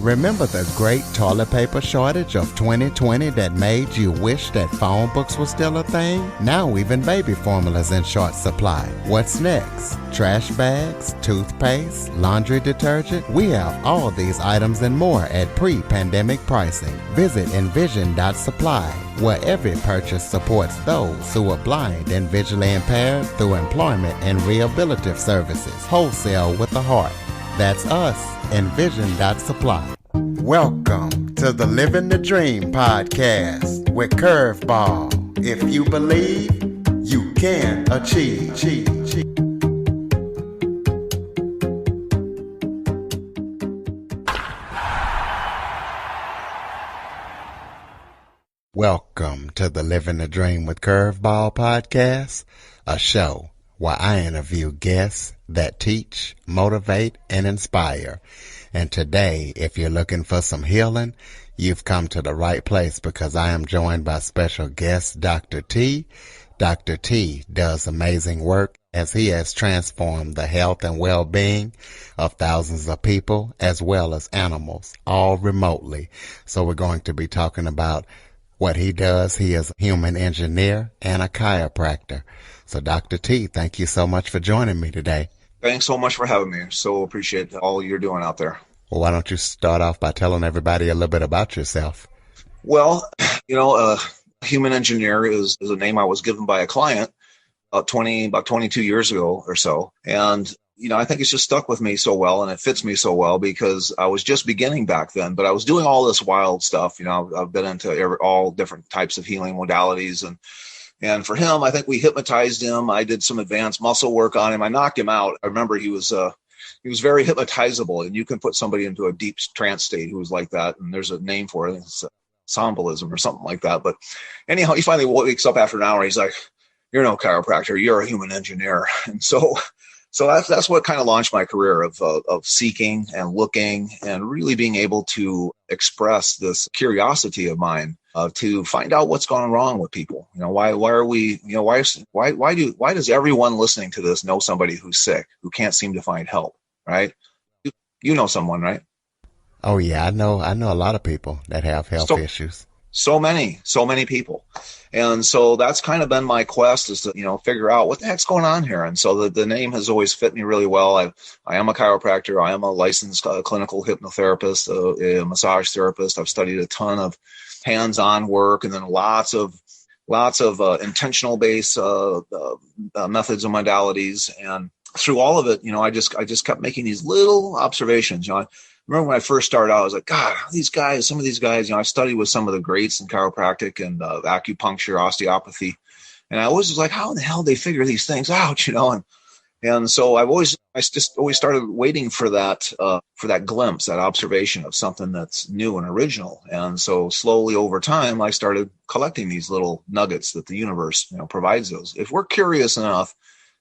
Remember the great toilet paper shortage of 2020 that made you wish that phone books were still a thing? Now even baby formula's in short supply. What's next? Trash bags, toothpaste, laundry detergent? We have all these items and more at pre-pandemic pricing. Visit envision.supply, where every purchase supports those who are blind and visually impaired through employment and rehabilitative services. Wholesale with a heart. That's us, envision.supply. Welcome to the Living the Dream podcast with Curveball. If you believe, you can achieve. Welcome to the Living the Dream with Curveball podcast, a show where I interview guests that teach, motivate, and inspire. And today, if you're looking for some healing, you've come to the right place because I am joined by special guest Dr. T. Dr. T does amazing work as he has transformed the health and well-being of thousands of people as well as animals, all remotely. So we're going to be talking about what he does. He is a human engineer and a chiropractor. So Dr. T, thank you so much for joining me today. Thanks so much for having me. So appreciate all you're doing out there. Well, why don't you start off by telling everybody a little bit about yourself? Well, human engineer is a name I was given by a client about 22 years ago or so. And, I think it's just stuck with me so well and it fits me so well because I was just beginning back then, but I was doing all this wild stuff. I've been into all different types of healing modalities. And for him, I think we hypnotized him. I did some advanced muscle work on him. I knocked him out. I remember he was very hypnotizable, and you can put somebody into a deep trance state who was like that. And there's a name for it. It's somnambulism or something like that. But anyhow, he finally wakes up after an hour. He's like, "You're no chiropractor. You're a human engineer." And so that's what kind of launched my career of seeking and looking and really being able to express this curiosity of mine to find out what's going wrong with people. Why does everyone listening to this know somebody who's sick, who can't seem to find help, right? You know someone, right? Oh yeah, I know a lot of people that have health issues. So many people. And so that's kind of been my quest is to, figure out what the heck's going on here. And so the name has always fit me really well. I am a chiropractor. I am a licensed clinical hypnotherapist, a massage therapist. I've studied a ton of hands-on work and then lots of intentional based methods and modalities. And through all of it, I just kept making these little observations. I remember when I first started out, I was like, God, some of these guys, I studied with some of the greats in chiropractic and acupuncture, osteopathy. And I always was like, how in the hell do they figure these things out, And so I just always started waiting for that glimpse, that observation of something that's new and original. And so slowly over time, I started collecting these little nuggets that the universe, provides those. If we're curious enough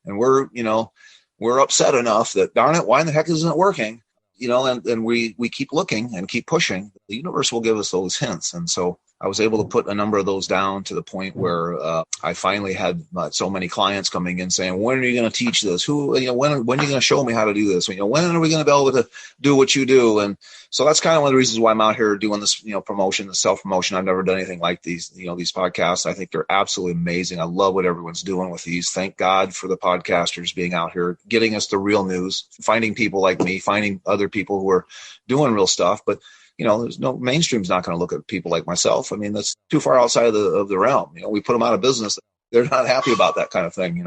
and we're upset enough that, darn it, why in the heck isn't it working? And we keep looking and keep pushing, the universe will give us those hints. And so I was able to put a number of those down to the point where I finally had so many clients coming in saying, when are you going to teach this? When are you going to show me how to do this? When are we going to be able to do what you do? And so that's kind of one of the reasons why I'm out here doing this, promotion, the self-promotion. I've never done anything like these, these podcasts. I think they're absolutely amazing. I love what everyone's doing with these. Thank God for the podcasters being out here, getting us the real news, finding people like me, finding other people who are doing real stuff. But there's no mainstream's not going to look at people like myself. I mean, that's too far outside of the realm. We put them out of business. They're not happy about that kind of thing,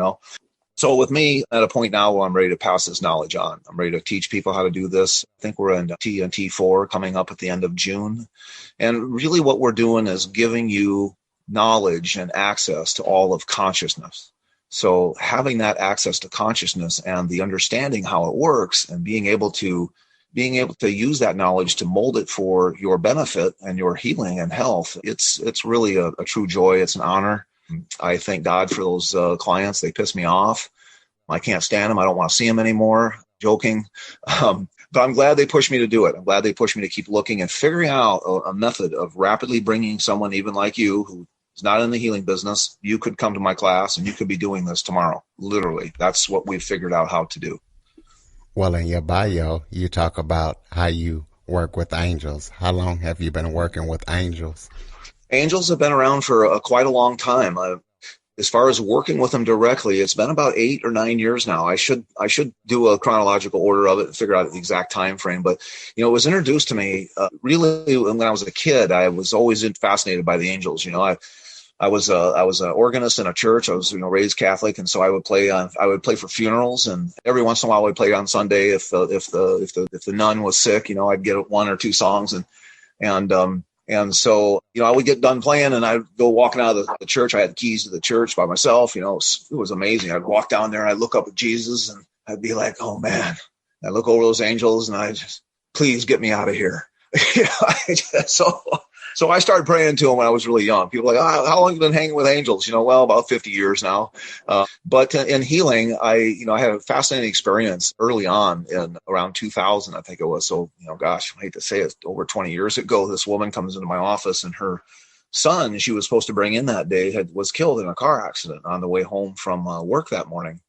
So with me at a point now where I'm ready to pass this knowledge on, I'm ready to teach people how to do this. I think we're in T4 coming up at the end of June. And really what we're doing is giving you knowledge and access to all of consciousness. So having that access to consciousness and the understanding how it works and being able to use that knowledge to mold it for your benefit and your healing and health, it's really a true joy. It's an honor. I thank God for those clients. They piss me off. I can't stand them. I don't want to see them anymore. Joking. But I'm glad they pushed me to do it. I'm glad they pushed me to keep looking and figuring out a method of rapidly bringing someone even like you who is not in the healing business. You could come to my class and you could be doing this tomorrow. Literally. That's what we've figured out how to do. Well, in your bio, you talk about how you work with angels? How long have you been working with angels? Angels have been around for quite a long time. As far as working with them directly, it's been about 8 or 9 years now. I should do a chronological order of it and figure out the exact time frame. But it was introduced to me really when I was a kid. I was always fascinated by the angels. I was an organist in a church. I was raised Catholic, and so I would play for funerals, and every once in a while I would play on Sunday if the nun was sick. I'd get one or two songs, and so, I would get done playing and I'd go walking out of the church. I had the keys to the church by myself. It was amazing. I'd walk down there and I'd look up at Jesus and I'd be like, oh man, I look over those angels and I just, please get me out of here. So I started praying to him when I was really young. People were like, oh, how long have you been hanging with angels? Well, about 50 years now. But in healing, I had a fascinating experience early on in around 2000, I think it was. So, gosh, I hate to say it, over 20 years ago, this woman comes into my office and her son she was supposed to bring in that day was killed in a car accident on the way home from work that morning.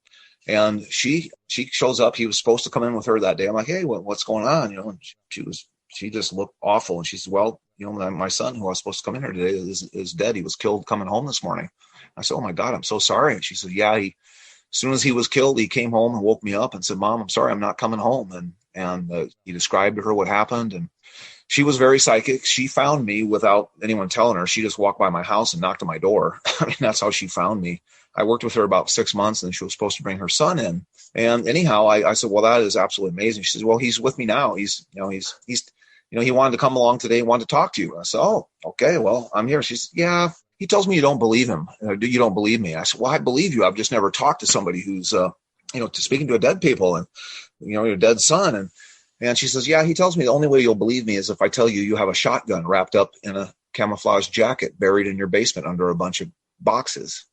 And she shows up. He was supposed to come in with her that day. I'm like, hey, what's going on? And she just looked awful. And she said, well, my son who I was supposed to come in here today is dead. He was killed coming home this morning. I said, oh my God, I'm so sorry. And she said, yeah, as soon as he was killed, he came home and woke me up and said, Mom, I'm sorry, I'm not coming home. And he described to her what happened. And she was very psychic. She found me without anyone telling her. She just walked by my house and knocked on my door. I mean, that's how she found me. I worked with her about 6 months and she was supposed to bring her son in. And anyhow, I said, well, that is absolutely amazing. She says, well, he's with me now. He wanted to come along today and wanted to talk to you. I said, oh, okay, well, I'm here. She said, yeah, he tells me you don't believe him. You don't believe me. I said, well, I believe you. I've just never talked to somebody who's, speaking to a dead people and, your dead son. And she says, yeah, he tells me the only way you'll believe me is if I tell you you have a shotgun wrapped up in a camouflage jacket buried in your basement under a bunch of boxes.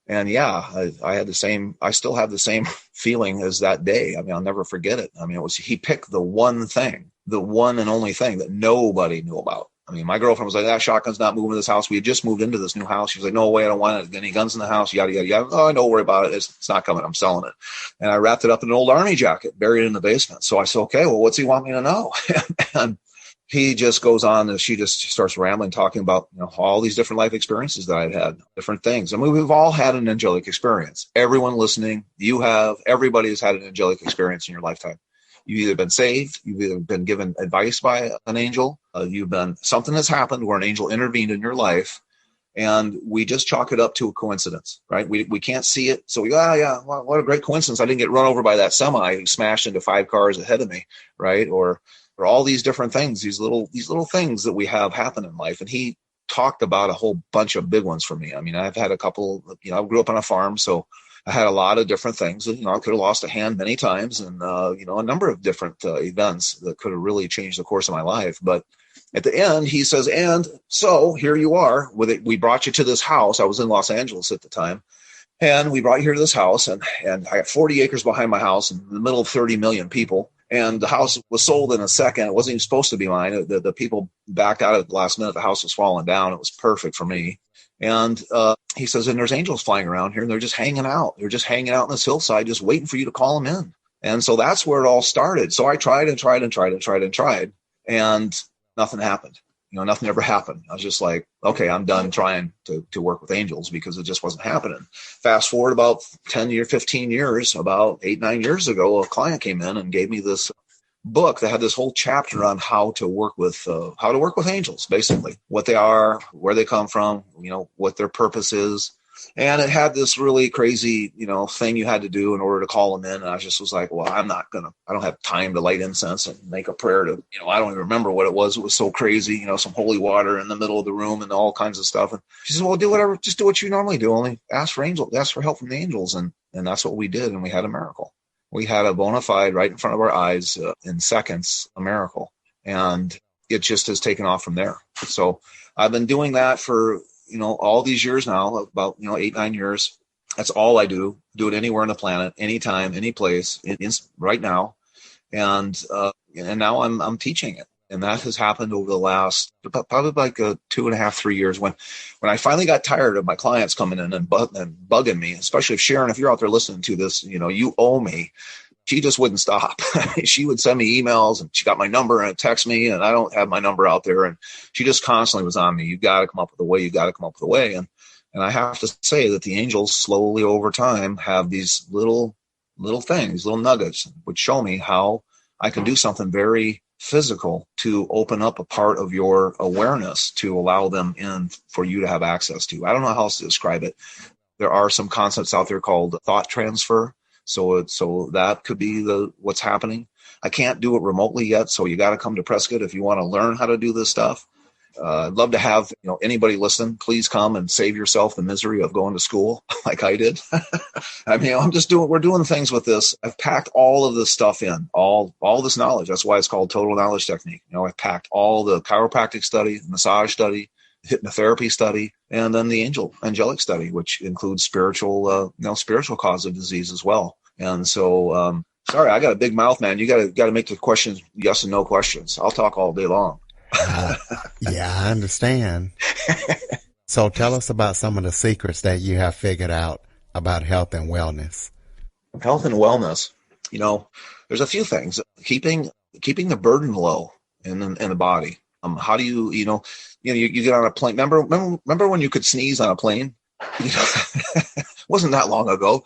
And yeah, I still have the same feeling as that day. I mean, I'll never forget it. I mean, he picked the one and only thing that nobody knew about. I mean, my girlfriend was like, that shotgun's not moving to this house. We had just moved into this new house. She was like, no way, I don't want it. Any guns in the house, yada, yada, yada. Oh, don't worry about it. It's not coming. I'm selling it. And I wrapped it up in an old army jacket buried in the basement. So I said, okay, well, what's he want me to know? And he just goes on and she just starts rambling, talking about, all these different life experiences that I'd had, different things. I mean, we've all had an angelic experience. Everyone listening, everybody has had an angelic experience in your lifetime. You've either been saved, you've either been given advice by an angel, something has happened where an angel intervened in your life, and we just chalk it up to a coincidence, right? We can't see it. So we go, yeah, well, what a great coincidence. I didn't get run over by that semi who smashed into 5 cars ahead of me, right? Or all these different things, these little things that we have happen in life. And he talked about a whole bunch of big ones for me. I mean, I've had a couple, I grew up on a farm, so I had a lot of different things. I could have lost a hand many times and, a number of different events that could have really changed the course of my life. But at the end, he says, and so here you are with it. We brought you to this house. I was in Los Angeles at the time. And we brought you here to this house. And I got 40 acres behind my house in the middle of 30 million people. And the house was sold in a second. It wasn't even supposed to be mine. The people backed out at the last minute. The house was falling down. It was perfect for me. And he says, and there's angels flying around here, and they're just hanging out. They're just hanging out on this hillside, just waiting for you to call them in. And so that's where it all started. So I tried, and nothing happened. Nothing ever happened. I was just like, okay, I'm done trying to work with angels because it just wasn't happening. Fast forward about 15 years, about 8-9 years ago, a client came in and gave me this book that had this whole chapter on how to work with angels, basically what they are, where they come from, what their purpose is. And it had this really crazy, thing you had to do in order to call them in. And I just was like, well, I don't have time to light incense and make a prayer to, I don't even remember what it was. It was so crazy, some holy water in the middle of the room and all kinds of stuff. And she said, well, just do what you normally do. Only ask for help from the angels. And that's what we did. And we had a miracle. We had a bona fide right in front of our eyes in seconds, a miracle. And it just has taken off from there. So I've been doing that for, all these years now, about, 8-9 years. That's all I do. Do it anywhere on the planet, anytime, any place, right now. And now I'm teaching it. And that has happened over the last probably like 2.5, 3 years when I finally got tired of my clients coming in and bugging me, especially if Sharon, if you're out there listening to this, you owe me. she just wouldn't stop. She would send me emails, and she got my number and text me, and I don't have my number out there. And she just constantly was on me. You got to come up with a way. You got to come up with a way. And I have to say that the angels slowly over time have these little things, little nuggets, which show me how I can do something very physical to open up a part of your awareness to allow them in for you to have access to. I don't know how else to describe it. There are some concepts out there called thought transfer. So that could be what's happening. I can't do it remotely yet, so you got to come to Prescott if you want to learn how to do this stuff. I'd love to have anybody listen. Please come and save yourself the misery of going to school like I did. I mean, we're doing things with this. I've packed all of this stuff in, all this knowledge. That's why it's called total knowledge technique. I've packed all the chiropractic study, massage study, hypnotherapy study, and then the angelic study, which includes spiritual cause of disease as well. And so, sorry, I got a big mouth, man. You got to make the questions yes and no questions. I'll talk all day long. Yeah, I understand. So tell us about some of the secrets that you have figured out about health and wellness. Health and wellness. There's a few things. Keeping the burden low in the body. How do you get on a plane? Remember when you could sneeze on a plane? Wasn't that long ago.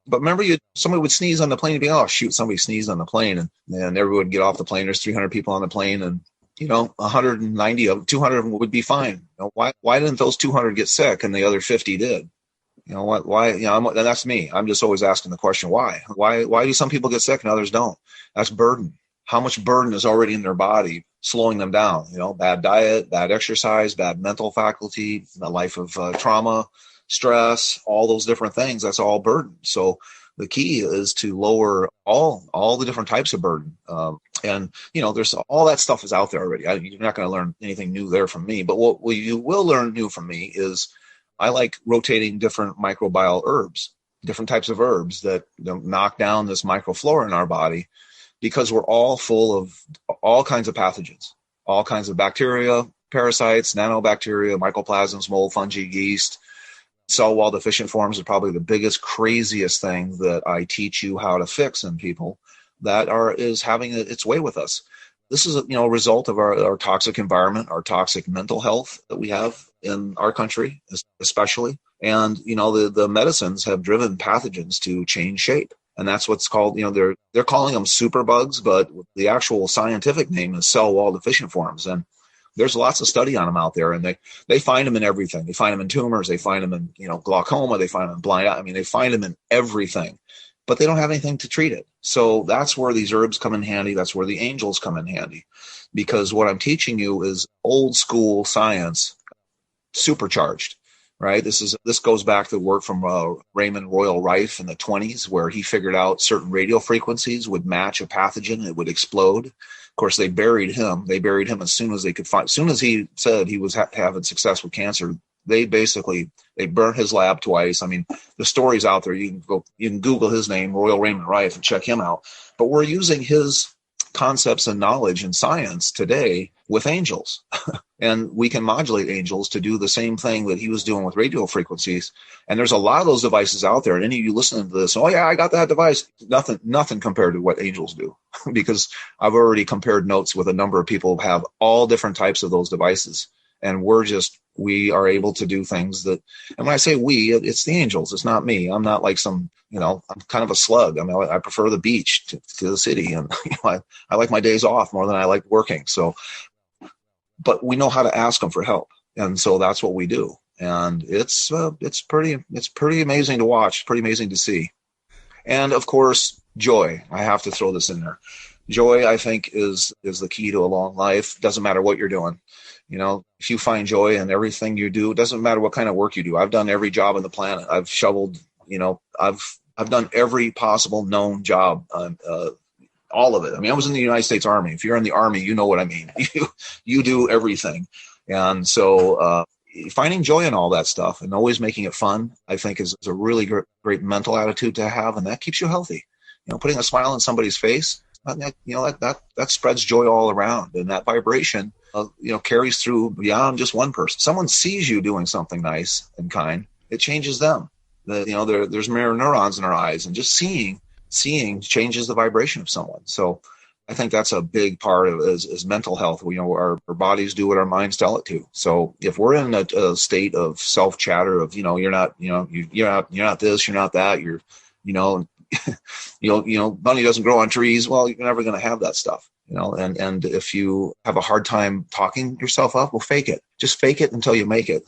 But remember, somebody would sneeze on the plane and be, oh, shoot, somebody sneezed on the plane. And everyone would get off the plane. There's 300 people on the plane, and 190 of 200 of them would be fine. Why didn't those 200 get sick and the other 50 did? Why? And that's me. I'm just always asking the question, why? Why do some people get sick and others don't? That's burden. How much burden is already in their body, slowing them down? Bad diet, bad exercise, bad mental faculty, a life of trauma, stress, all those different things. That's all burden. So the key is to lower all the different types of burden. And there's all that stuff is out there already. You're not going to learn anything new there from me. But what you will learn new from me is I like rotating different microbial herbs, different types of herbs that knock down this microflora in our body, because we're all full of all kinds of pathogens, all kinds of bacteria, parasites, nanobacteria, mycoplasms, mold, fungi, yeast. Cell wall deficient forms are probably the biggest, craziest thing that I teach you how to fix in people that is having its way with us. This is a result of our toxic environment, our toxic mental health that we have in our country, especially. And the medicines have driven pathogens to change shape, and that's what's called they're calling them superbugs, but the actual scientific name is cell wall deficient forms. And there's lots of study on them out there, and they find them in everything. They find them in tumors. They find them in glaucoma. They find them in blind eye. I mean, they find them in everything, but they don't have anything to treat it. So that's where these herbs come in handy. That's where the angels come in handy, because what I'm teaching you is old school science supercharged, right? This goes back to work from Raymond Royal Rife in the 1920s, where he figured out certain radio frequencies would match a pathogen. It would explode. Of course, they buried him. They buried him as soon as they could find. As soon as he said he was having success with cancer, they burnt his lab twice. I mean, the story's out there. You can Google his name, Royal Raymond Rife, and check him out. But we're using his concepts and knowledge and science today with angels. And we can modulate angels to do the same thing that he was doing with radio frequencies. And there's a lot of those devices out there. And any of you listening to this, oh yeah, I got that device. Nothing compared to what angels do, because I've already compared notes with a number of people who have all different types of those devices. And we are able to do things that, and when I say we, it's the angels. It's not me. I'm not like I'm kind of a slug. I mean, I prefer the beach to the city, and I like my days off more than I like working. So, but we know how to ask them for help. And so that's what we do. And it's pretty amazing to watch, pretty amazing to see. And of course, joy. I have to throw this in there. Joy, I think, is the key to a long life. Doesn't matter what you're doing. If you find joy in everything you do, it doesn't matter what kind of work you do. I've done every job on the planet. I've shoveled, I've done every possible known job, all of it. I mean, I was in the United States Army. If you're in the Army, you know what I mean. You do everything. And so finding joy in all that stuff and always making it fun, I think is a really great mental attitude to have. And that keeps you healthy. Putting a smile on somebody's face, that spreads joy all around. And that vibration, carries through beyond just one person. Someone sees you doing something nice and kind, it changes them. There's mirror neurons in our eyes, and just seeing seeing changes the vibration of someone. So I think that's a big part of is mental health. Our bodies do what our minds tell it to. So if we're in a state of self chatter of, you're not, you're not this, you're not that, you're, you know, money doesn't grow on trees. Well, you're never going to have that stuff, and if you have a hard time talking yourself up, well, fake it. Just fake it until you make it.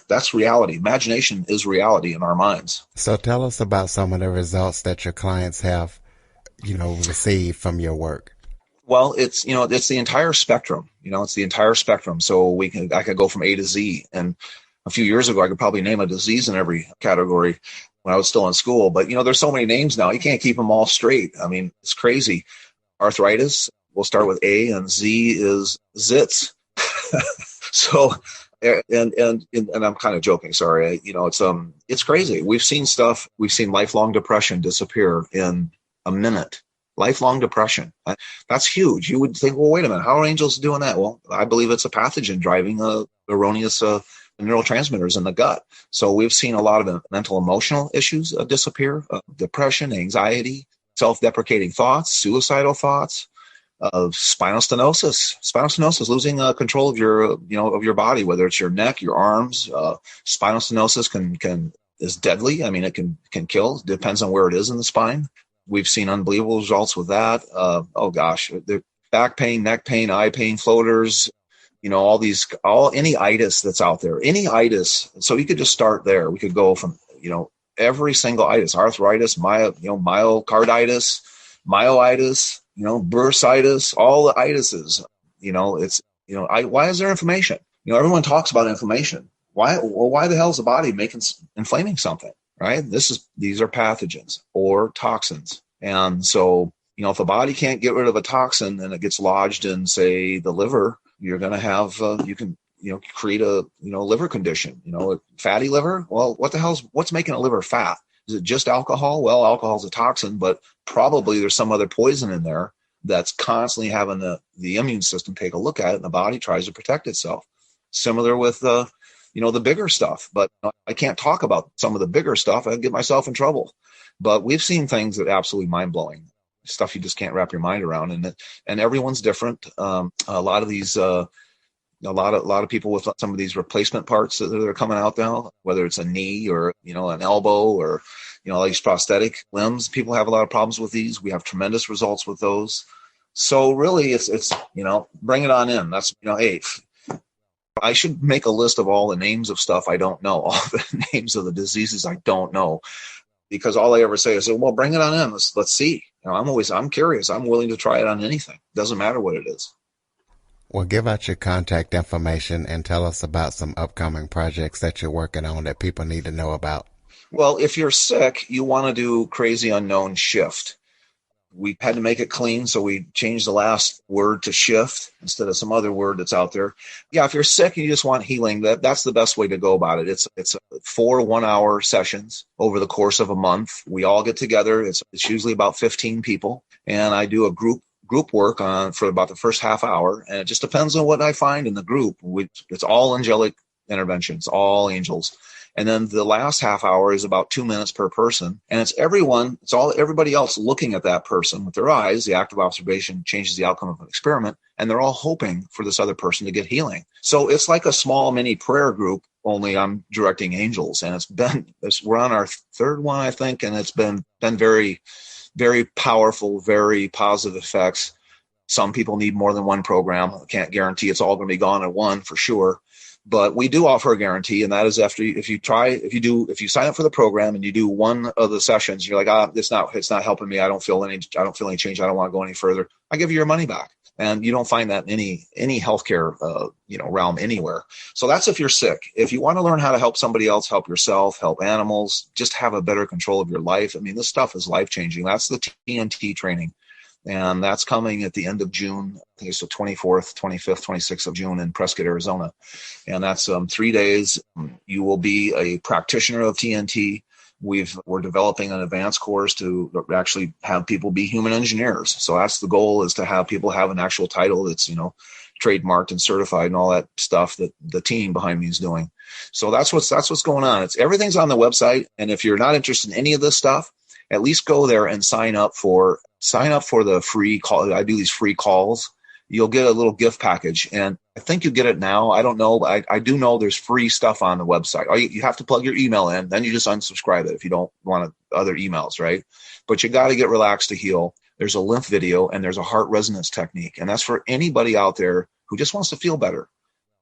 That's reality. Imagination is reality in our minds. So tell us about some of the results that your clients have, received from your work. Well, it's the entire spectrum. It's the entire spectrum. So I could go from A to Z. And a few years ago, I could probably name a disease in every category when I was still in school. But there's so many names now, you can't keep them all straight. I mean, it's crazy. Arthritis. We'll start with A, and Z is zits. So, and I'm kind of joking. Sorry. It's crazy. We've seen stuff. We've seen lifelong depression disappear in a minute. Lifelong depression. That's huge. You would think, well, wait a minute, how are angels doing that? Well, I believe it's a pathogen driving erroneous neurotransmitters in the gut. So we've seen a lot of mental emotional issues disappear, depression, anxiety, self-deprecating thoughts, suicidal thoughts, spinal stenosis, losing control of your body, whether it's your neck, your arms. Spinal stenosis is deadly. I mean, it can kill. Depends on where it is in the spine. We've seen unbelievable results with that. The back pain, neck pain, eye pain, floaters, any itis that's out there, any itis. So you could just start there. We could go from, every single itis, arthritis, myocarditis, myoitis, bursitis, all the itises, why is there inflammation? Everyone talks about inflammation. Why the hell is the body inflaming something? Right? These are pathogens or toxins. And so, if the body can't get rid of a toxin and it gets lodged in, say, the liver, you're going to have, create a, liver condition, fatty liver. Well, what's making a liver fat? Is it just alcohol? Well, alcohol is a toxin, but probably there's some other poison in there that's constantly having the immune system take a look at it, and the body tries to protect itself. Similar with the bigger stuff, but I can't talk about some of the bigger stuff. I'd get myself in trouble. But we've seen things that are absolutely mind-blowing, stuff you just can't wrap your mind around. And everyone's different. A lot of these, a lot of people with some of these replacement parts that are coming out now, whether it's a knee or, an elbow or, these prosthetic limbs, people have a lot of problems with these. We have tremendous results with those. So really it's bring it on in. That's, hey, I should make a list of all the names of stuff I don't know, all the names of the diseases I don't know, because all I ever say is, well, bring it on in. Let's see. I'm curious. I'm willing to try it on anything. Doesn't matter what it is. Well, give out your contact information and tell us about some upcoming projects that you're working on that people need to know about. Well, if you're sick, you want to do Crazy Unknown Shift. We had to make it clean, so we changed the last word to shift instead of some other word that's out there. Yeah, if you're sick and you just want healing, that's the best way to go about it. It's 4 1-hour sessions over the course of a month. We all get together. It's usually about 15 people, and I do a group work for about the first half hour, and it just depends on what I find in the group. It's all angelic interventions, all angels. And then the last half hour is about 2 minutes per person. And it's everybody else looking at that person with their eyes. The act of observation changes the outcome of an experiment. And they're all hoping for this other person to get healing. So it's like a small mini prayer group, only I'm directing angels. And we're on our third one, I think. And it's been very, very powerful, very positive effects. Some people need more than one program. I can't guarantee it's all going to be gone at one for sure. But we do offer a guarantee, and that is if you sign up for the program and you do one of the sessions, you're like, it's not helping me. I don't feel any change. I don't want to go any further. I give you your money back, and you don't find that in any healthcare realm anywhere. So that's if you're sick. If you want to learn how to help somebody else, help yourself, help animals, just have a better control of your life. I mean, this stuff is life changing. That's the TNT training. And that's coming at the end of June. I think it's the 24th, 25th, 26th of June in Prescott, Arizona. And that's 3 days. You will be a practitioner of TNT. We're developing an advanced course to actually have people be human engineers. So that's the goal, is to have people have an actual title that's, trademarked and certified and all that stuff that the team behind me is doing. So that's what's going on. Everything's on the website. And if you're not interested in any of this stuff, at least go there and sign up for the free call. I do these free calls. You'll get a little gift package, and I think you get it now. I don't know, but I do know there's free stuff on the website. You have to plug your email in, then you just unsubscribe it if you don't want other emails, right? But you got to get relaxed to heal. There's a lymph video, and there's a heart resonance technique, and that's for anybody out there who just wants to feel better.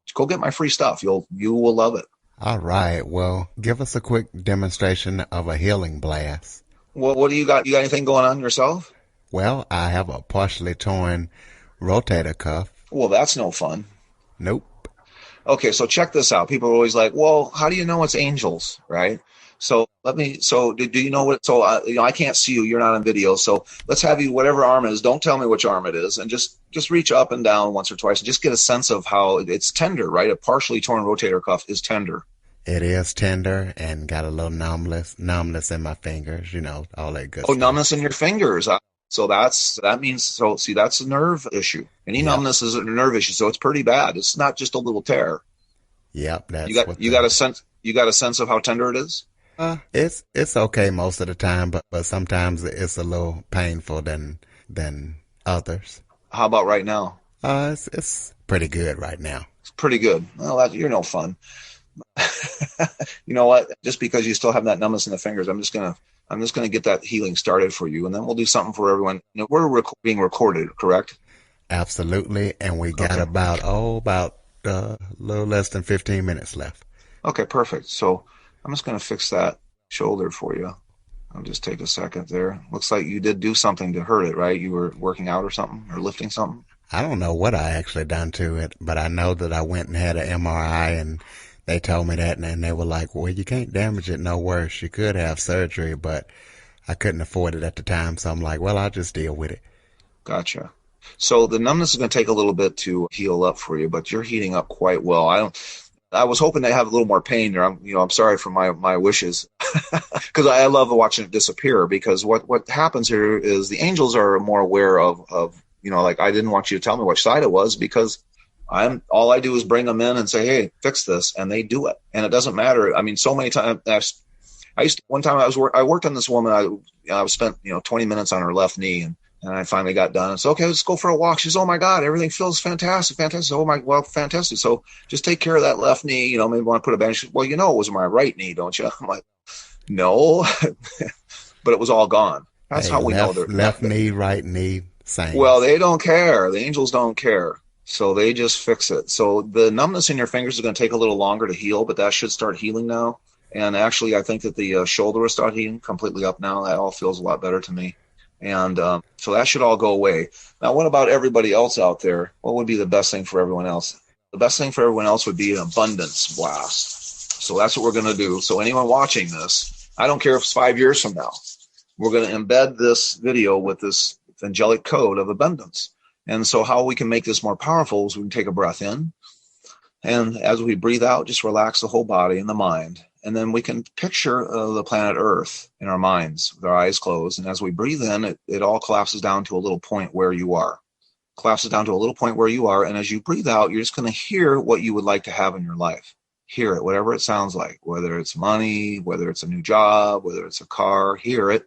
Just go get my free stuff. You will love it. All right. Well, give us a quick demonstration of a healing blast. Well, what do you got? You got anything going on yourself? Well, I have a partially torn rotator cuff. Well, that's no fun. Nope. Okay, so check this out. People are always like, well, how do you know it's angels, right? So do you know what, so I can't see you, you're not on video. So let's have you, whatever arm it is, don't tell me which arm it is, and just reach up and down once or twice and just get a sense of how it's tender, right? A partially torn rotator cuff is tender. It is tender and got a little numbness in my fingers, all that good stuff. Oh, numbness in your fingers. So that's a nerve issue. Any numbness is a nerve issue, so it's pretty bad. It's not just a little tear. Yep, you got a sense of how tender it is? It's okay most of the time, but sometimes it's a little painful than others. How about right now? It's pretty good right now. It's pretty good. Well, you're no fun. You know what? Just because you still have that numbness in the fingers, I'm just gonna get that healing started for you, and then we'll do something for everyone. We're being recorded, correct? Absolutely, and we got about a little less than 15 minutes left. Okay, perfect. So I'm just gonna fix that shoulder for you. I'll just take a second there. Looks like you did do something to hurt it, right? You were working out or something, or lifting something? I don't know what I actually done to it, but I know that I went and had an MRI, and they told me that, and they were like, well, you can't damage it no worse. You could have surgery, but I couldn't afford it at the time. So I'm like, well, I'll just deal with it. Gotcha. So the numbness is going to take a little bit to heal up for you, but you're heating up quite well. I was hoping to have a little more pain there. I'm sorry for my wishes, because I love watching it disappear, because what happens here is the angels are more aware of like, I didn't want you to tell me which side it was, because all I do is bring them in and say, hey, fix this, and they do it. And it doesn't matter. I mean, so many times one time I worked on this woman. I spent 20 minutes on her left knee, and I finally got done. It's okay. Let's go for a walk. She's, oh my God, everything feels fantastic. Oh my, well, fantastic. So just take care of that left knee. Maybe want to put a bandage. Well, it was my right knee, don't you? I'm like, no, but it was all gone. That's how we know they're left knee, right knee, same. Well, they don't care. The angels don't care. So they just fix it. So the numbness in your fingers is going to take a little longer to heal, but that should start healing now. And actually, I think that the shoulder will start healing completely up now. That all feels a lot better to me. And so that should all go away. Now, what about everybody else out there? What would be the best thing for everyone else? The best thing for everyone else would be an abundance blast. So that's what we're going to do. So anyone watching this, I don't care if it's 5 years from now, we're going to embed this video with this angelic code of abundance. And so how we can make this more powerful is we can take a breath in, and as we breathe out, just relax the whole body and the mind. And then we can picture the planet Earth in our minds with our eyes closed. And as we breathe in, it all collapses down to a little point where you are. And as you breathe out, you're just going to hear what you would like to have in your life. Hear it, whatever it sounds like, whether it's money, whether it's a new job, whether it's a car, hear it.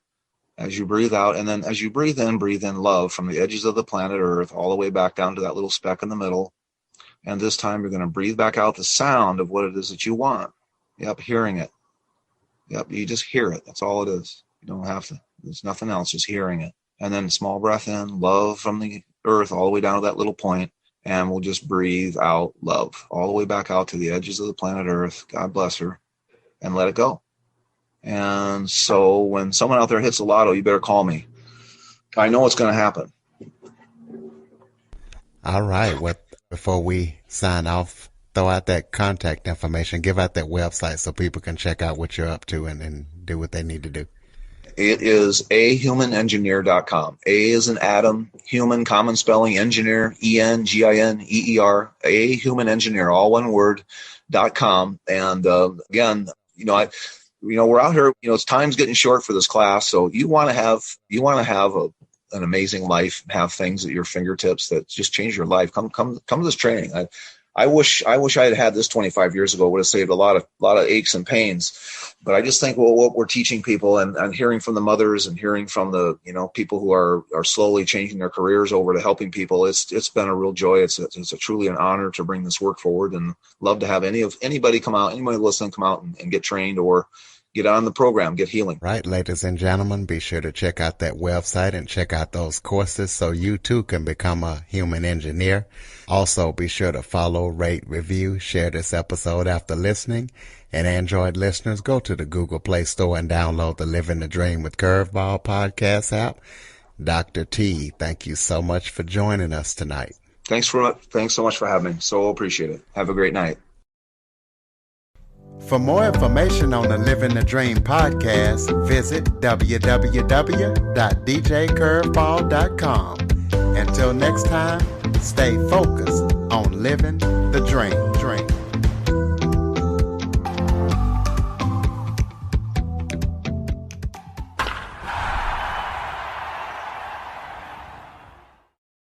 As you breathe out, and then as you breathe in love from the edges of the planet Earth all the way back down to that little speck in the middle. And this time you're going to breathe back out the sound of what it is that you want. Yep, hearing it. Yep, you just hear it. That's all it is. You don't have to. There's nothing else, just hearing it. And then small breath in, love from the Earth all the way down to that little point. And we'll just breathe out love all the way back out to the edges of the planet Earth. God bless her. And let it go. And so when someone out there hits the lotto, you better call me. I know it's going to happen. All right. Well, before we sign off, throw out that contact information, give out that website so people can check out what you're up to and do what they need to do. It is ahumanengineer.com. A is an Adam, human, common spelling, engineer, ENGINEER, ahumanengineer, all one word, .com. And again, we're out here, time's getting short for this class. So you want to have an amazing life, have things at your fingertips that just change your life. Come to this training. I wish I had had this 25 years ago. Would have saved a lot of aches and pains. But I just think, well, what we're teaching people and hearing from the mothers and hearing from the, people who are slowly changing their careers over to helping people, it's been a real joy. It's a truly an honor to bring this work forward, and love to have anybody listening come out and get trained or get on the program, get healing. Right, ladies and gentlemen, be sure to check out that website and check out those courses so you too can become a human engineer. Also, be sure to follow, rate, review, share this episode after listening. And Android listeners, go to the Google Play Store and download the Living the Dream with Curveball podcast app. Dr. T, thank you so much for joining us tonight. Thanks so much for having me. So appreciate it. Have a great night. For more information on the Living the Dream podcast, visit www.djcurveball.com. Until next time, stay focused on living the dream.